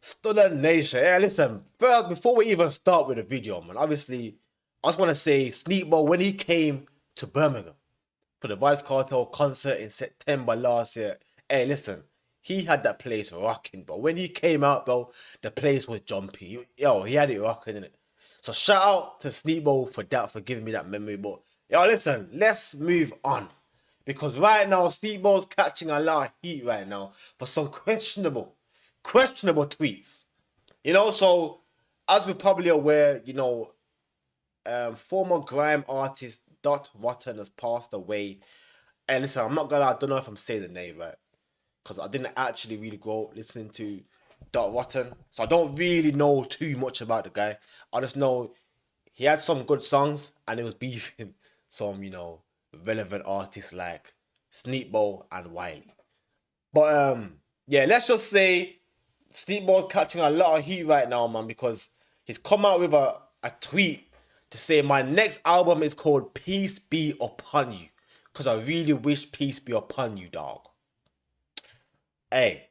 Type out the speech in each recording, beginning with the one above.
Stunner Nation. Yeah, listen, first, before we even start with the video, man, obviously, I just want to say, Sneakbo, when he came to Birmingham for the Vice Cartel concert in September last year, hey, listen, he had that place rocking, bro. When he came out, bro, the place was jumpy. Yo, he had it rocking, innit? So shout out to Sneakbo for that, for giving me that memory, but yo, listen, let's move on. Because right now, Sneakbo's catching a lot of heat right now for some questionable tweets. You know, so as we're probably aware, you know, former grime artist Dot Rotten has passed away. And listen, I'm not gonna lie, I don't know if I'm saying the name right, because I didn't actually really grow up listening to Dot Rotten, so I don't really know too much about the guy. I just know he had some good songs and it was beefing some, you know, relevant artists like Sneakbo and Wiley. But yeah, let's just say Sneakbo's catching a lot of heat right now, man, because he's come out with a tweet to say my next album is called Peace Be Upon You, because I really wish peace be upon you, dog. Hey,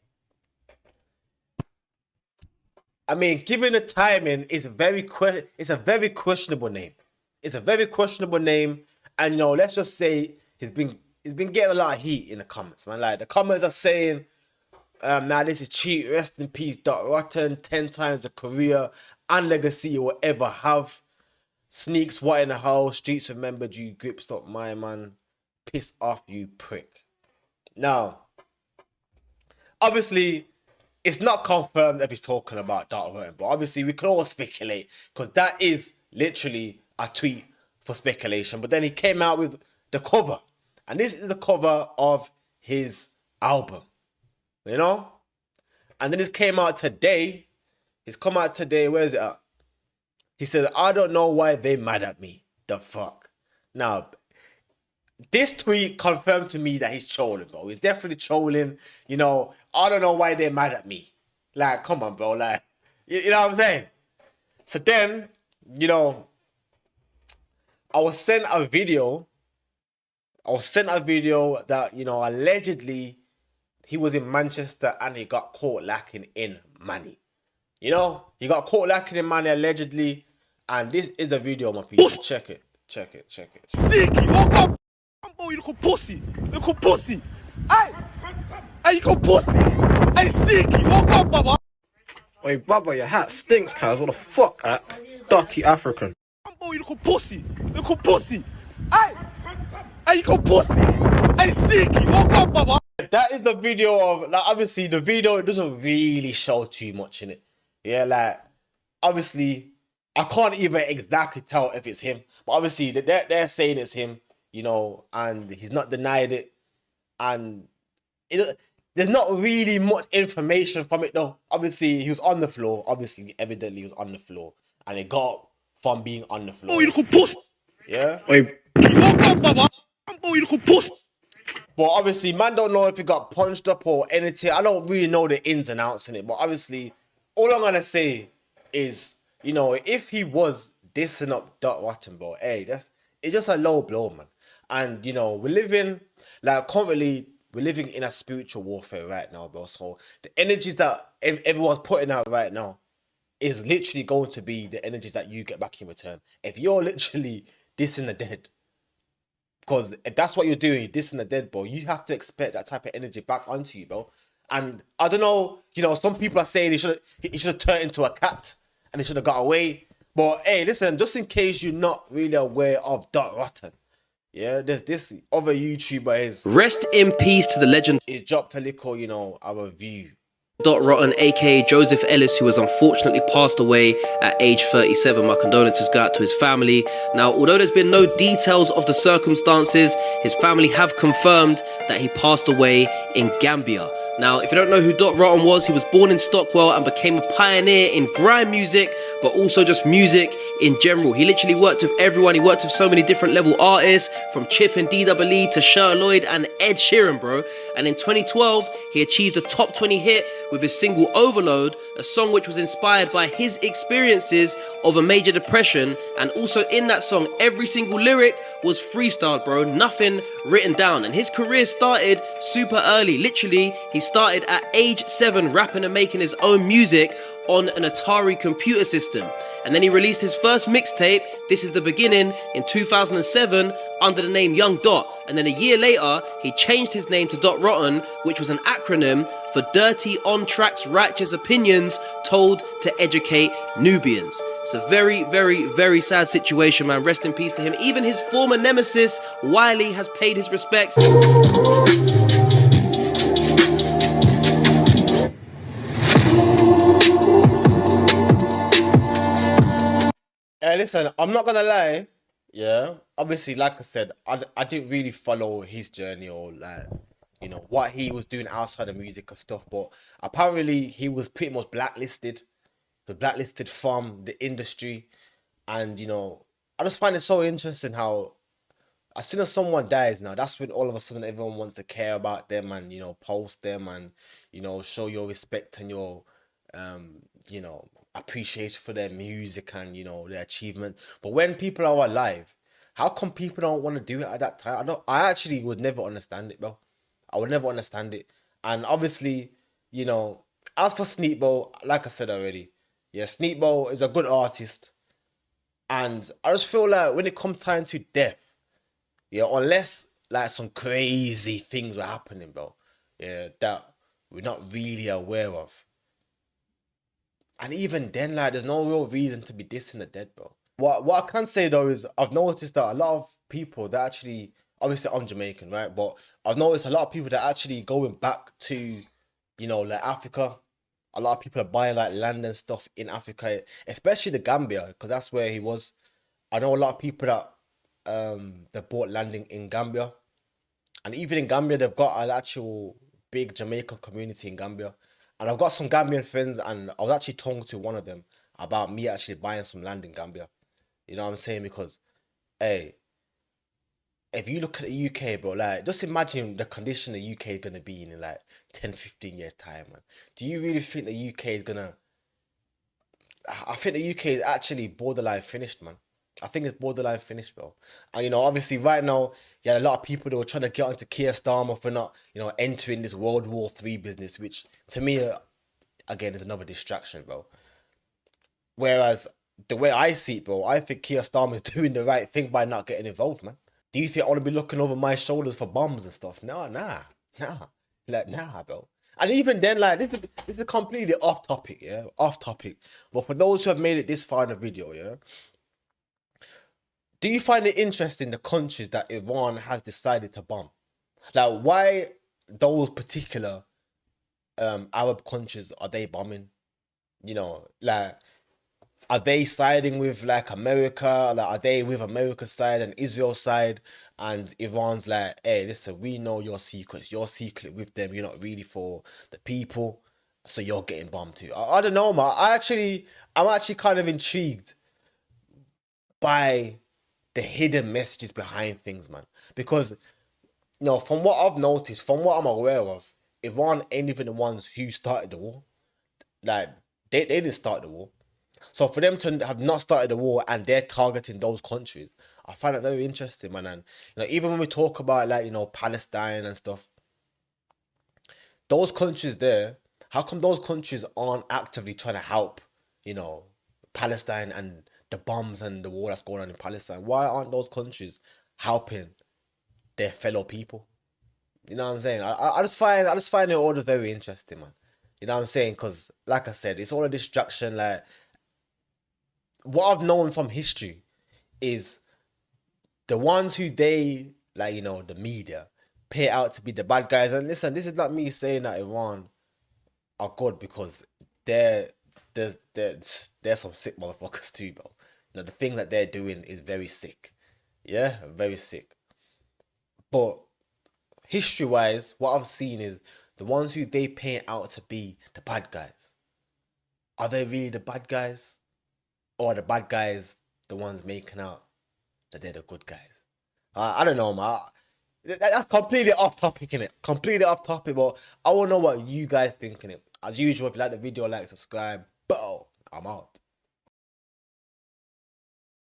I mean, given the timing, it's a very questionable name. It's a very questionable name, and you know, let's just say he's been getting a lot of heat in the comments, man. Like the comments are saying, now this is cheat, rest in peace, Dot Rotten, 10 times the career and legacy you will ever have. Sneaks, what in the hell? Streets remembered you, grip stop my man. Piss off, you prick. Now, obviously, it's not confirmed if he's talking about Dot Rotten, but obviously we can all speculate, because that is literally a tweet for speculation. But then he came out with the cover, and this is the cover of his album, you know? And then this came out today. He's come out today. Where is it at? He said, I don't know why they mad at me. The fuck? Now, this tweet confirmed to me that he's trolling, bro. He's definitely trolling. You know, I don't know why they're mad at me. Like, come on, bro. Like, you know what I'm saying? So then, you know, I was sent a video that, you know, allegedly he was in Manchester and he got caught lacking in money. You know, he got caught lacking in money allegedly. And this is the video, my people. Check it. Sneaky, woke up. Oh, you little pussy. Little pussy. Hey, you little pussy. Hey, Sneaky, woke up, Baba. Wait, Baba, your hat stinks, cuz. What the fuck, dirty African. Oh, you little pussy. Little pussy. Hey, you little pussy. Hey, Sneaky, woke up, Baba. That is the video of, like, obviously the video doesn't really show too much in it. Yeah, like, obviously, I can't even exactly tell if it's him, but obviously they're saying it's him, you know, and he's not denied it, and there's not really much information from it though. Obviously, he was on the floor. Obviously, evidently, he was on the floor, and it got from being on the floor. Oh, you little pussy. Yeah. Wait. Woke up, Baba. Oh, you little pussy. But obviously, man don't know if he got punched up or anything. I don't really know the ins and outs in it, but obviously, all I'm gonna say is, you know, if he was dissing up Dot Rotten, bro, hey, it's just a low blow, man. And, you know, currently, we're living in a spiritual warfare right now, bro. So the energies that everyone's putting out right now is literally going to be the energies that you get back in return. If you're literally dissing the dead, because if that's what you're doing, you're dissing the dead, bro, you have to expect that type of energy back onto you, bro. And I don't know, you know, some people are saying he should have turned into a cat and he should have got away. But hey, listen, just in case you're not really aware of Dot Rotten, yeah, there's this other YouTuber is Rest in peace to the legend. He's dropped a little, you know, a review. Dot Rotten, aka Joseph Ellis, who has unfortunately passed away at age 37. My condolences go out to his family. Now, although there's been no details of the circumstances, his family have confirmed that he passed away in Gambia. Now, if you don't know who Dot Rotten was, he was born in Stockwell and became a pioneer in grime music, but also just music in general. He literally worked with everyone. He worked with so many different level artists, from Chip and DWE to Cher Lloyd and Ed Sheeran, bro. And in 2012, he achieved a top 20 hit with his single Overload, a song which was inspired by his experiences of a major depression. And also in that song, every single lyric was freestyled, bro, nothing written down. And his career started super early. Literally, he started at age 7 rapping and making his own music on an Atari computer system. And then he released his first mixtape, This Is The Beginning, in 2007 under the name Young Dot. And then a year later, he changed his name to Dot Rotten, which was an acronym for Dirty On Tracks Righteous Opinions Told to Educate Nubians. It's a very, very, very sad situation, man. Rest in peace to him. Even his former nemesis, Wiley, has paid his respects. Hey, listen, I'm not gonna lie. Yeah, obviously, like I said, I didn't really follow his journey or like, you know, what he was doing outside of music and stuff. But apparently, he was pretty much blacklisted. The blacklisted from the industry, and you know, I just find it so interesting how as soon as someone dies now, that's when all of a sudden everyone wants to care about them and, you know, post them and, you know, show your respect and your you know, appreciation for their music and, you know, their achievement. But when people are alive, how come people don't want to do it at that time? I actually would never understand it, bro. I would never understand it. And obviously, you know, as for Sneakbo, like I said already, yeah, Sneakbo is a good artist. And I just feel like when it comes time to death, yeah, unless like some crazy things were happening, bro, yeah, that we're not really aware of. And even then, like, there's no real reason to be dissing the dead, bro. What I can say though is I've noticed that a lot of people that actually, obviously I'm Jamaican, right? But I've noticed a lot of people that actually going back to, you know, like Africa. A lot of people are buying like land and stuff in Africa, especially the Gambia, because that's where he was. I know a lot of people that bought landing in Gambia, and even in Gambia they've got an actual big Jamaican community in Gambia. And I've got some Gambian friends, and I was actually talking to one of them about me actually buying some land in Gambia. You know what I'm saying? Because, hey, if you look at the UK, bro, like, just imagine the condition the UK is going to be in like 10, 15 years' time, man. Do you really think the UK is going to... I think the UK is actually borderline finished, man. I think it's borderline finished, bro. And, you know, obviously right now, yeah, a lot of people that were trying to get onto Keir Starmer for not, you know, entering this World War III business, which to me, again, is another distraction, bro. Whereas the way I see it, bro, I think Keir Starmer is doing the right thing by not getting involved, man. Do you think I want to be looking over my shoulders for bombs and stuff? Nah. Like, nah, bro. And even then, like, this is completely off topic, yeah? Off topic. But for those who have made it this far in the video, yeah? Do you find it interesting the countries that Iran has decided to bomb? Like, why those particular Arab countries are they bombing? You know, like, are they siding with like America? Like, are they with America's side and Israel's side? And Iran's like, hey, listen, we know your secrets. You're secret with them. You're not really for the people, so you're getting bombed too. I don't know, man. I'm actually kind of intrigued by the hidden messages behind things, man. Because, you know, from what I've noticed, from what I'm aware of, Iran ain't even the ones who started the war. Like, they didn't start the war. So for them to have not started the war and they're targeting those countries, I find it very interesting, man. And, you know, even when we talk about, like, you know, Palestine and stuff, those countries there, how come those countries aren't actively trying to help, you know, Palestine and the bombs and the war that's going on in Palestine? Why aren't those countries helping their fellow people? You know what I'm saying? I just find it all just very interesting, man. You know what I'm saying? Because, like I said, it's all a distraction. Like, what I've known from history is the ones who they, like, you know, the media, pay out to be the bad guys. And listen, this is not me saying that Iran are good, because there's some sick motherfuckers too, bro. You know, the thing that they're doing is very sick. Yeah, very sick. But history-wise, what I've seen is the ones who they paint out to be the bad guys. Are they really the bad guys? Or are the bad guys the ones making out that they're the good guys? I don't know, man. That's completely off topic, innit? Completely off topic, but I want to know what you guys think, innit? As usual, if you like the video, like, subscribe. But I'm out.